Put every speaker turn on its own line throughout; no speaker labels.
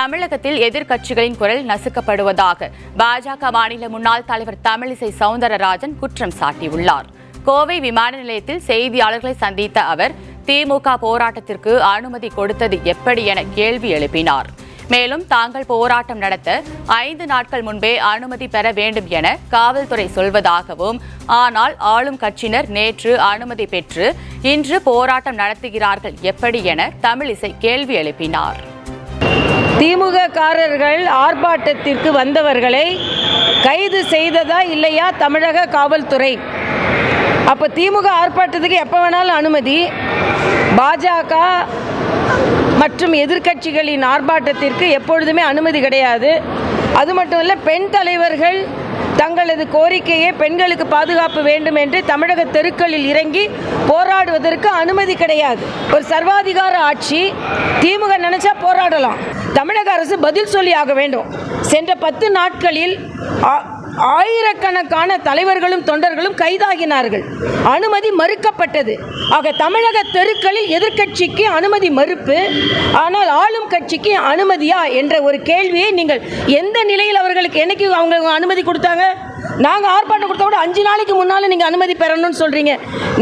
தமிழகத்தில் எதிர்க்கட்சிகளின் குரல் நசுக்கப்படுவதாக பாஜக மாநில முன்னாள் தலைவர் தமிழிசை சவுந்தரராஜன் குற்றம் சாட்டியுள்ளார். கோவை விமான நிலையத்தில் செய்தியாளர்களை சந்தித்த அவர் திமுக போராட்டத்திற்கு அனுமதி கொடுத்தது எப்படி என கேள்வி எழுப்பினார். மேலும் தாங்கள் போராட்டம் நடத்த 5 நாட்கள் முன்பே அனுமதி பெற வேண்டும் என காவல்துறை சொல்வதாகவும், ஆனால் ஆளும் கட்சியினர் நேற்று அனுமதி பெற்று இன்று போராட்டம் நடத்துகிறார்கள் எப்படி என தமிழிசை கேள்வி எழுப்பினார்.
திமுக காரர்கள் ஆர்ப்பாட்டத்திற்கு வந்தவர்களை கைது செய்ததா இல்லையா தமிழக காவல்துறை? அப்போ திமுக ஆர்ப்பாட்டத்துக்கு எப்போ வேணாலும் அனுமதி, பாஜக மற்றும் எதிர்க்கட்சிகளின் ஆர்ப்பாட்டத்திற்கு எப்பொழுதுமே அனுமதி கிடையாது. அது மட்டும் இல்லை, பெண் தலைவர்கள் தங்களது கோரிக்கையை பெண்களுக்கு பாதுகாப்பு வேண்டும் என்று தமிழக தெருக்களில் இறங்கி போராடுவதற்கு அனுமதி கிடையாது. ஒரு சர்வாதிகார ஆட்சி. திமுக நினைச்சா போராடலாம். தமிழக அரசு பதில் சொல்லி ஆக வேண்டும். சென்ற 10 நாட்களில் ஆயிரக்கணக்கான தலைவர்களும் தொண்டர்களும் கைதாகினார்கள். அனுமதி மறுக்கப்பட்டது. ஆக தமிழக தெருக்களில் எதிர்க்கட்சிக்கு அனுமதி மறுப்பு, ஆனால் ஆளும் கட்சிக்கு அனுமதியா என்ற ஒரு கேள்வியை நீங்கள் எந்த நிலையில் அவர்களுக்கு என்னைக்கு அவங்க அனுமதி கொடுத்தாங்க? நாங்கள் ஆர்ப்பாட்டம் கொடுத்த கூட 5 நாளைக்கு முன்னால் நீங்கள் அனுமதி பெறணும்னு சொல்கிறீங்க.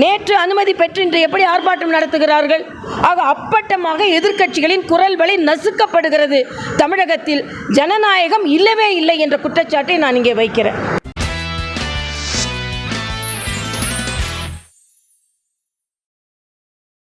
நேற்று அனுமதி பெற்று இன்று எப்படி ஆர்ப்பாட்டம் நடத்துகிறார்கள்? ஆக அப்பட்டமாக எதிர்க்கட்சிகளின் குரல் வலை நசுக்கப்படுகிறது. தமிழகத்தில் ஜனநாயகம் இல்லவே இல்லை என்ற குற்றச்சாட்டை நான் இங்கே வைக்கிறேன்.